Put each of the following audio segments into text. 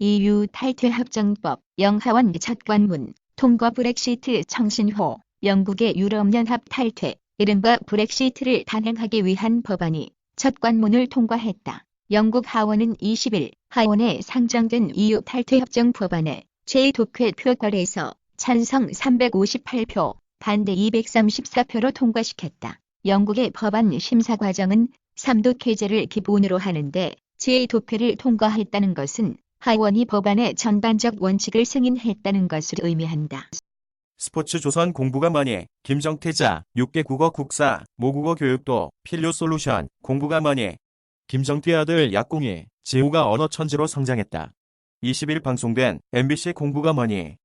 EU 탈퇴협정법, 영하원 첫 관문, 통과 브렉시트 청신호, 영국의 유럽연합 탈퇴, 이른바 브렉시트를 단행하기 위한 법안이 첫 관문을 통과했다. 영국 하원은 20일 하원에 상정된 EU 탈퇴협정 법안에 제 독회 표결에서 찬성 358표, 반대 234표로 통과시켰다. 영국의 법안 심사 과정은 3독회제를 기본으로 하는데 제 독회를 통과했다는 것은 하원이 법안의 전반적 원칙을 승인했다는 것을 의미한다. 스포츠조선 공부가 뭐니? 김정태자, 6개 국어 국사, 모국어 교육도 필요 솔루션, 공부가 뭐니? 김정태 아들 약공이 지우가 언어 천재로 성장했다. 20일 방송된 MBC 공부가 뭐니?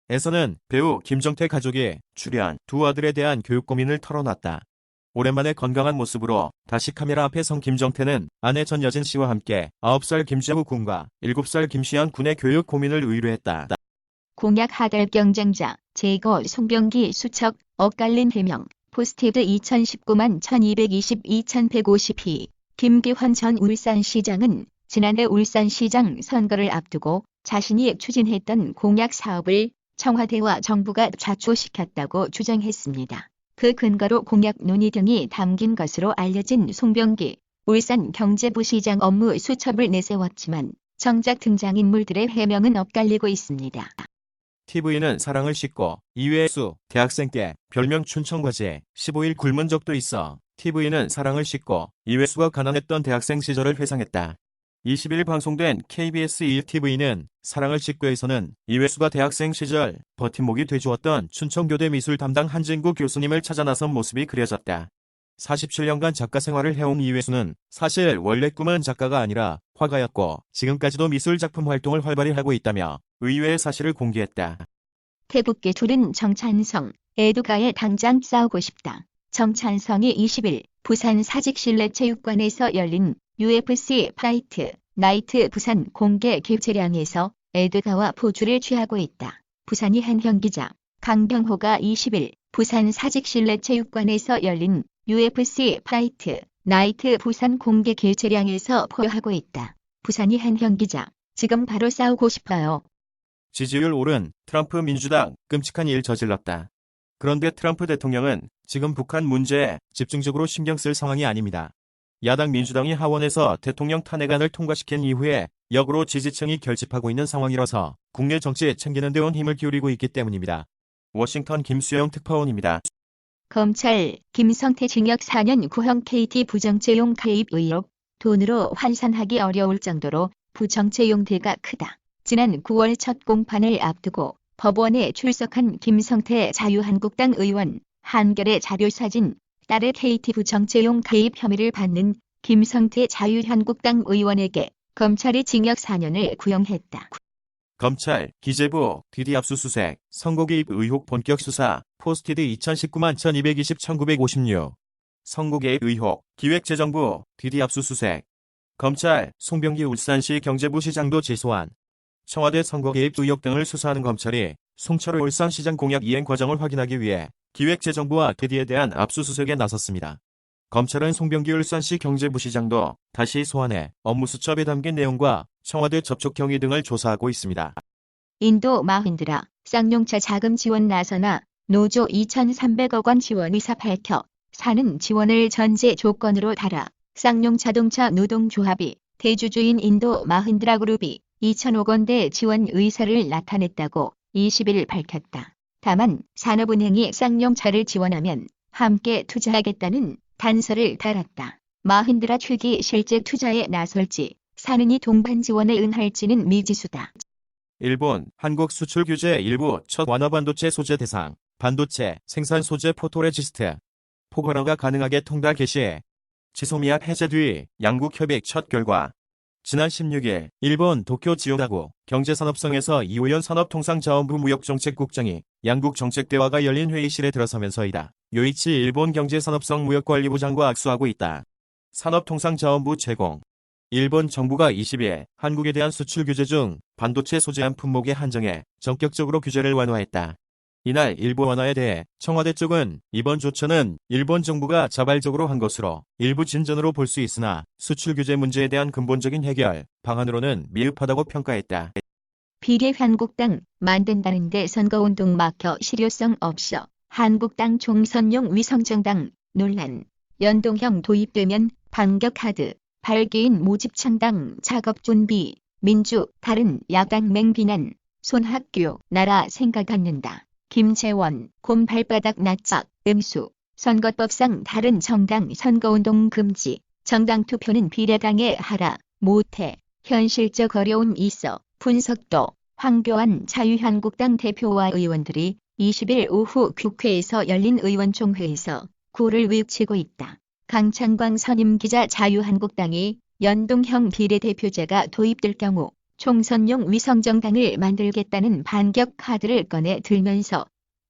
에서는 배우 김정태 가족이 출연 두 아들에 대한 교육 고민을 털어놨다. 오랜만에 건강한 모습으로 다시 카메라 앞에 선 김정태는 아내 전여진 씨와 함께 9살 김재우 군과 7살 김시현 군의 교육 고민을 의뢰했다. 공약 하달 경쟁자, 제거 송병기 수척, 엇갈린 해명, 포스티드 2019만 1220 2152. 김기환 전 울산시장은 지난해 울산시장 선거를 앞두고 자신이 추진했던 공약 사업을 청와대와 정부가 좌초시켰다고 주장했습니다. 그 근거로 공약 논의 등이 담긴 것으로 알려진 송병기 울산경제부시장 업무 수첩을 내세웠지만 정작 등장인물들의 해명은 엇갈리고 있습니다. TV는 사랑을 싣고 이회수 대학생 때 별명 춘천과제 15일 굶은 적도 있어. TV는 사랑을 싣고 이회수가 가난했던 대학생 시절을 회상했다. 20일 방송된 KBS 1TV는 사랑을 싣고에서는 이회수가 대학생 시절 버팀목이 돼주었던 춘천교대 미술 담당 한진구 교수님을 찾아 나선 모습이 그려졌다. 47년간 작가 생활을 해온 이회수는 사실 원래 꿈은 작가가 아니라 화가였고 지금까지도 미술 작품 활동을 활발히 하고 있다며 의외의 사실을 공개했다. 태국계 둘은 정찬성, 에두가에 당장 싸우고 싶다. 정찬성이 20일 부산 사직실내체육관에서 열린 UFC 파이트 나이트 부산 공개 개최량에서 에두가와 포즈를 취하고 있다. 부산이 한형 기자, 강병호가 20일 부산 사직실내체육관에서 열린 UFC 파이트 나이트 부산 공개 개최량에서 포효하고 있다. 부산이 한형 기자, 지금 바로 싸우고 싶어요. 지지율 오른 트럼프 민주당 끔찍한 일 저질렀다. 그런데 트럼프 대통령은 지금 북한 문제에 집중적으로 신경 쓸 상황이 아닙니다. 야당 민주당이 하원에서 대통령 탄핵안을 통과시킨 이후에 역으로 지지층이 결집하고 있는 상황이라서 국내 정치에 챙기는 데 온 힘을 기울이고 있기 때문입니다. 워싱턴 김수영 특파원입니다. 검찰 김성태 징역 4년 구형 KT 부정채용 가입 의혹, 돈으로 환산하기 어려울 정도로 부정채용 대가 크다. 지난 9월 첫 공판을 앞두고 법원에 출석한 김성태 자유한국당 의원, 한겨레 자료사진, 딸의 KT 부정채용 가입 혐의를 받는 김성태 자유한국당 의원에게 검찰이 징역 4년을 구형했다. 검찰, 기재부, DD 압수수색, 선거 개입 의혹 본격 수사, 포스티드 2019만 1220 1956. 선거 개입 의혹, 기획재정부, DD 압수수색. 검찰, 송병기 울산시 경제부시장도 재소환. 청와대 선거 개입 의혹 등을 수사하는 검찰이 송철호 울산시장 공약 이행 과정을 확인하기 위해 기획재정부와 DD에 대한 압수수색에 나섰습니다. 검찰은 송병기 울산시 경제부시장도 다시 소환해 업무 수첩에 담긴 내용과 청와대 접촉 경위 등을 조사하고 있습니다. 인도 마힌드라 쌍용차 자금 지원 나서나 노조 2,300억 원 지원 의사 밝혀 사는 지원을 전제 조건으로 달아 쌍용자동차 노동조합이 대주주인 인도 마힌드라 그룹이 2,000억 원대 지원 의사를 나타냈다고 20일 밝혔다. 다만 산업은행이 쌍용차를 지원하면 함께 투자하겠다는 단서를 달았다. 마힌드라 측이 실제 투자에 나설지 사는이 동반 지원에 응할지는 미지수다. 일본, 한국 수출 규제 일부 첫 완화 반도체 소재 대상, 반도체 생산 소재 포토레지스트, 포괄화가 가능하게 통달 개시, 지소미약 해제 뒤 양국 협의 첫 결과. 지난 16일 일본 도쿄 지요다구 경제산업성에서 이호연 산업통상자원부 무역정책국장이 양국 정책대화가 열린 회의실에 들어서면서이다. 요이치 일본 경제산업성 무역관리부장과 악수하고 있다. 산업통상자원부 제공. 일본 정부가 20일 한국에 대한 수출 규제 중 반도체 소재한 품목에 한정해 전격적으로 규제를 완화했다. 이날 일부 완화에 대해 청와대 쪽은 이번 조처는 일본 정부가 자발적으로 한 것으로 일부 진전으로 볼 수 있으나 수출 규제 문제에 대한 근본적인 해결 방안으로는 미흡하다고 평가했다. 비례한국당 만든다는데 선거운동 막혀 실효성 없어. 한국당 총선용 위성정당 논란. 연동형 도입되면 반격하드. 발기인 모집 창당 작업 준비. 민주 다른 야당 맹비난. 손학규 나라 생각 않는다. 김재원 곰 발바닥 낯짝 음수. 선거법상 다른 정당 선거운동 금지. 정당 투표는 비례당에 하라. 못해. 현실적 어려움 있어. 분석도. 황교안 자유한국당 대표와 의원들이 20일 오후 국회에서 열린 의원총회에서 구를 외치고 있다. 강창광 선임기자 자유한국당이 연동형 비례대표제가 도입될 경우 총선용 위성정당을 만들겠다는 반격 카드를 꺼내 들면서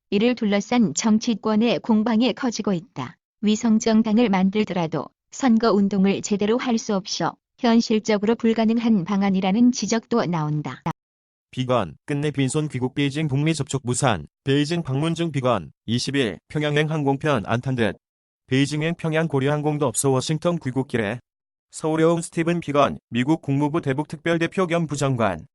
이를 둘러싼 정치권의 공방이 커지고 있다. 위성정당을 만들더라도 선거운동을 제대로 할 수 없어 현실적으로 불가능한 방안이라는 지적도 나온다. 비건, 끝내 빈손 귀국 베이징 북미 접촉 무산, 베이징 방문 중 비건, 20일 평양행 항공편 안 탄 듯. 베이징행 평양 고려항공도 없어 워싱턴 귀국길에. 서울에 온 스티븐 비건, 미국 국무부 대북 특별대표 겸 부장관.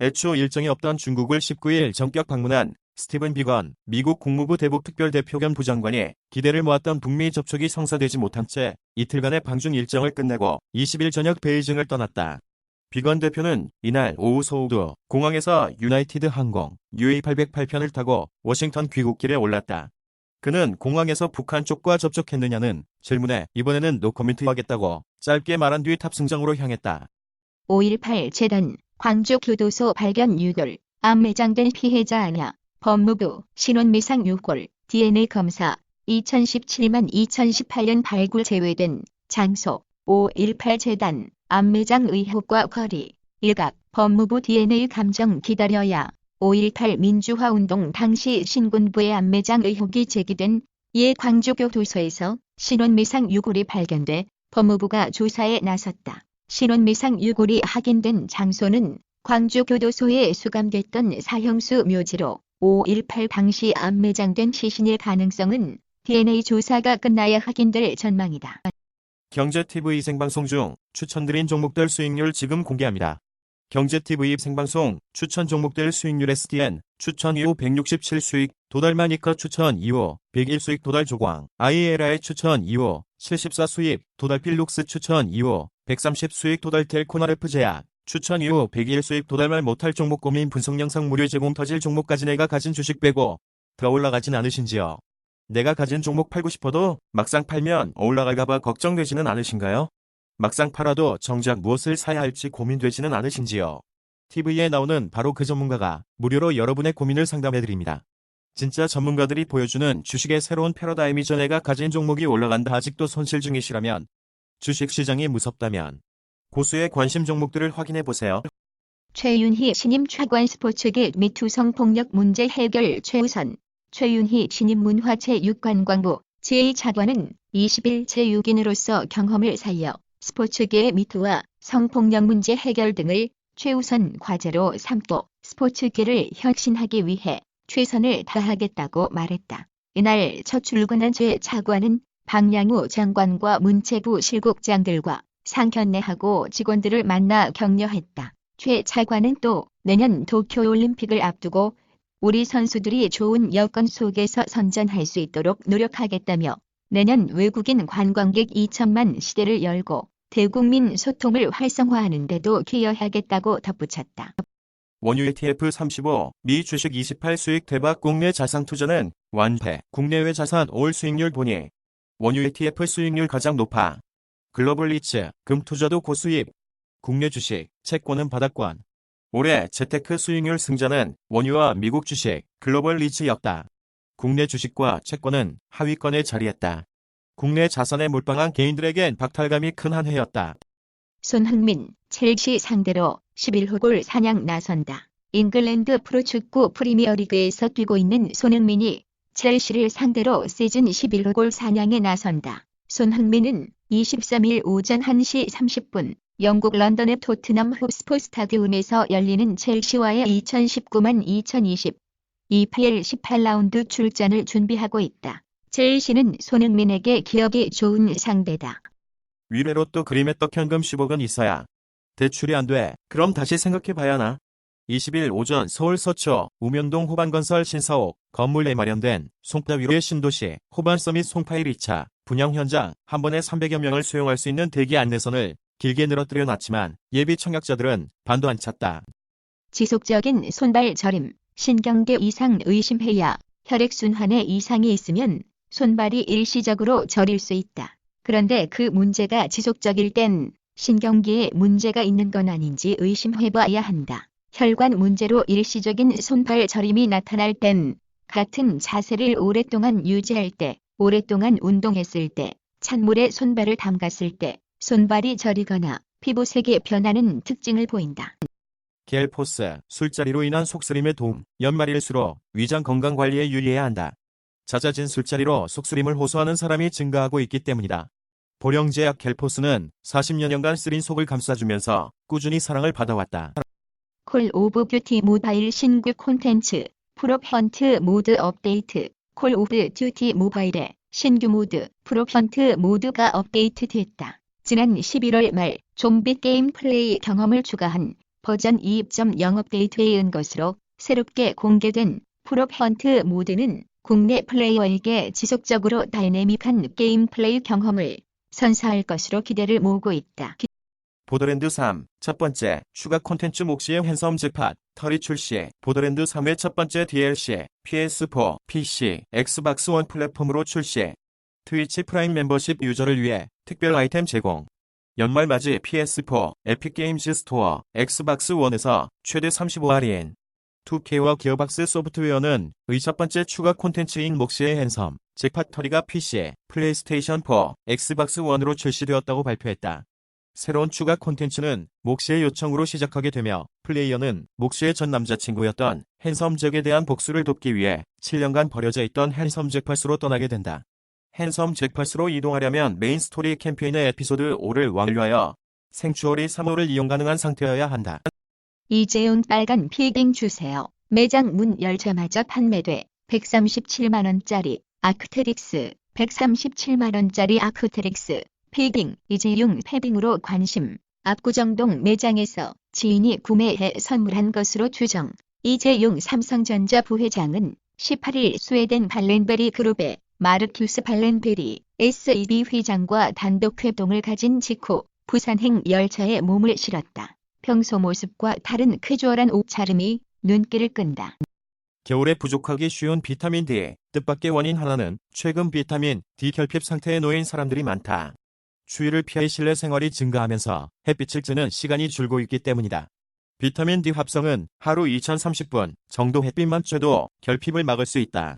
애초 일정이 없던 중국을 19일 전격 방문한 스티븐 비건, 미국 국무부 대북 특별대표 겸 부장관이 기대를 모았던 북미 접촉이 성사되지 못한 채 이틀간의 방중 일정을 끝내고 20일 저녁 베이징을 떠났다. 비건 대표는 이날 오후 서울도 공항에서 유나이티드 항공 UA808편을 타고 워싱턴 귀국길에 올랐다. 그는 공항에서 북한 쪽과 접촉했느냐는 질문에 이번에는 노코멘트 하겠다고 짧게 말한 뒤 탑승장으로 향했다. 5.18 재단 광주교도소 발견 유골 암매장된 피해자 아냐. 법무부 신원미상 유골 DNA 검사 2017만 2018년 발굴 제외된 장소 5.18 재단 암매장 의혹과 거리. 일각 법무부 DNA 감정 기다려야. 5.18 민주화운동 당시 신군부의 암매장 의혹이 제기된 이에 광주교도소에서 신원미상 유골이 발견돼 법무부가 조사에 나섰다. 신원미상 유골이 확인된 장소는 광주교도소에 수감됐던 사형수 묘지로 5.18 당시 암매장된 시신일 가능성은 DNA 조사가 끝나야 확인될 전망이다. 경제TV 생방송 중 추천드린 종목들 수익률 지금 공개합니다. 경제TV 생방송 추천 종목들 수익률 SDN 추천 이후 167 수익 도달 마니커 추천 이후 101 수익 도달 조광 ILI 추천 이후 74 수익 도달 필룩스 추천 이후 130 수익 도달 텔코나르프 제약 추천 이후 101 수익 도달 말 못할 종목 고민 분석 영상 무료 제공 터질 종목까지 내가 가진 주식 빼고 더 올라가진 않으신지요? 내가 가진 종목 팔고 싶어도 막상 팔면 올라갈까봐 걱정되지는 않으신가요? 막상 팔아도 정작 무엇을 사야 할지 고민되지는 않으신지요? TV에 나오는 바로 그 전문가가 무료로 여러분의 고민을 상담해드립니다. 진짜 전문가들이 보여주는 주식의 새로운 패러다임이죠. 내가 가진 종목이 올라간다 아직도 손실 중이시라면 주식시장이 무섭다면 고수의 관심 종목들을 확인해보세요. 최윤희 신임 차관 스포츠계 미투 성폭력 문제 해결 최우선. 최윤희 신임 문화체육관광부 제2차관은 20일 제6인으로서 경험을 살려 스포츠계의 미투와 성폭력 문제 해결 등을 최우선 과제로 삼고 스포츠계를 혁신하기 위해 최선을 다하겠다고 말했다. 이날 첫 출근한 제 차관은 박량우 장관과 문체부 실국장들과 상견례하고 직원들을 만나 격려했다. 최 차관은 또 내년 도쿄올림픽을 앞두고 우리 선수들이 좋은 여건 속에서 선전할 수 있도록 노력하겠다며 내년 외국인 관광객 2천만 시대를 열고 대국민 소통을 활성화하는 데도 기여하겠다고 덧붙였다. 원유 ETF 35, 미 주식 28 수익 대박 국내 자산 투자는 완패, 국내외 자산 올 수익률 보니 원유 ETF 수익률 가장 높아. 글로벌 리츠, 금 투자도 고수입. 국내 주식, 채권은 바닥권. 올해 재테크 수익률 승자는 원유와 미국 주식, 글로벌 리츠였다. 국내 주식과 채권은 하위권에 자리했다. 국내 자산에 몰빵한 개인들에겐 박탈감이 큰 한 해였다. 손흥민, 첼시 상대로 11호 골 사냥 나선다. 잉글랜드 프로축구 프리미어리그에서 뛰고 있는 손흥민이 첼시를 상대로 시즌 11호 골 사냥에 나선다. 손흥민은 23일 오전 1시 30분 영국 런던의 토트넘 폿스퍼 스타디움에서 열리는 첼시와의 2019만 2020 EPL 18라운드 출전을 준비하고 있다. 첼시는 손흥민에게 기억이 좋은 상대다. 위례로 또 그림의 떡 현금 10억은 있어야 대출이 안 돼. 그럼 다시 생각해봐야 하나? 20일 오전 서울 서초 우면동 호반건설 신사옥 건물 내 마련된 송파위로의 신도시 호반서밋 송파 1, 2차 분양 현장 한 번에 300여 명을 수용할 수 있는 대기 안내선을 길게 늘어뜨려 놨지만 예비 청약자들은 반도 안 찼다. 지속적인 손발 저림, 신경계 이상 의심해야 혈액순환에 이상이 있으면 손발이 일시적으로 저릴 수 있다. 그런데 그 문제가 지속적일 땐 신경계에 문제가 있는 건 아닌지 의심해봐야 한다. 혈관 문제로 일시적인 손발 저림이 나타날 땐 같은 자세를 오랫동안 유지할 때, 오랫동안 운동했을 때, 찬물에 손발을 담갔을 때 손발이 저리거나 피부색이 변하는 특징을 보인다. 겔포스, 술자리로 인한 속쓰림의 도움, 연말일수록 위장 건강 관리에 유의해야 한다. 잦아진 술자리로 속쓰림을 호소하는 사람이 증가하고 있기 때문이다. 보령제약 겔포스는 40여 년간 쓰린 속을 감싸주면서 꾸준히 사랑을 받아왔다. 콜 오브 듀티 모바일 신규 콘텐츠, 프로펀트 모드 업데이트. 콜 오브 듀티 모바일의 신규 모드, 프로펀트 모드가 업데이트됐다. 지난 11월 말 좀비 게임 플레이 경험을 추가한 버전 2.0 업데이트에 의한 것으로 새롭게 공개된 프로펀트 모드는 국내 플레이어에게 지속적으로 다이내믹한 게임 플레이 경험을 선사할 것으로 기대를 모으고 있다. 보더랜드 3, 첫 번째, 추가 콘텐츠 몫의 핸섬 잭팟, 털이 출시, 보더랜드 3의 첫 번째 DLC, PS4, PC, 엑스박스 원 플랫폼으로 출시. 트위치 프라임 멤버십 유저를 위해 특별 아이템 제공. 연말맞이 PS4, 에픽게임즈 스토어, 엑스박스 원에서 최대 35% 할인. 2K와 기어박스 소프트웨어는 의 첫 번째 추가 콘텐츠인 몫의 핸섬, 잭팟 털이가 PC, 플레이스테이션 4, 엑스박스 원으로 출시되었다고 발표했다. 새로운 추가 콘텐츠는 몫의 요청으로 시작하게 되며 플레이어는 몫의 전 남자친구였던 핸섬 잭에 대한 복수를 돕기 위해 7년간 버려져 있던 핸섬 잭팟으로 떠나게 된다. 핸섬 잭팟으로 이동하려면 메인 스토리 캠페인의 에피소드 5를 완료하여 생추어리 3호를 이용 가능한 상태여야 한다. 이재용 빨간 피깅 주세요. 매장 문 열자마자 판매돼 137만원짜리 아크테릭스, 137만원짜리 아크테릭스. 피깅, 이재용 패빙으로 관심. 압구정동 매장에서 지인이 구매해 선물한 것으로 추정. 이재용 삼성전자 부회장은 18일 스웨덴 발렌베리 그룹의 마르큐스 발렌베리 SEB 회장과 단독 회동을 가진 직후 부산행 열차에 몸을 실었다. 평소 모습과 다른 캐주얼한 옷차림이 눈길을 끈다. 겨울에 부족하기 쉬운 비타민 D, 뜻밖의 원인 하나는 최근 비타민 D 결핍 상태에 놓인 사람들이 많다. 추위를 피해 실내 생활이 증가하면서 햇빛을 쬐는 시간이 줄고 있기 때문이다. 비타민 D 합성은 하루 2030분 정도 햇빛만 쬐도 결핍을 막을 수 있다.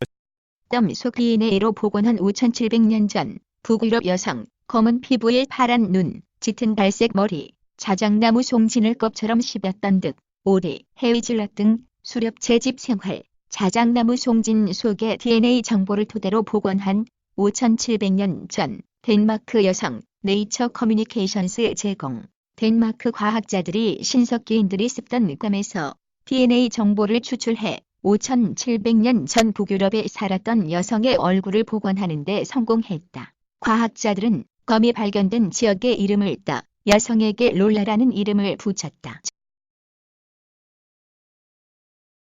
땀 속 DNA로 복원한 5700년 전 북유럽 여성, 검은 피부에 파란 눈, 짙은 갈색 머리, 자작나무 송진을 껍처럼 씹었던 듯, 오리, 해위질럿 등 수렵 채집 생활, 자작나무 송진 속의 DNA 정보를 토대로 복원한 5700년 전 덴마크 여성, 네이처 커뮤니케이션스 제공. 덴마크 과학자들이 신석기인들이 습던 땀에서 DNA 정보를 추출해 5700년 전 북유럽에 살았던 여성의 얼굴을 복원하는 데 성공했다. 과학자들은 검이 발견된 지역의 이름을 따 여성에게 롤라라는 이름을 붙였다.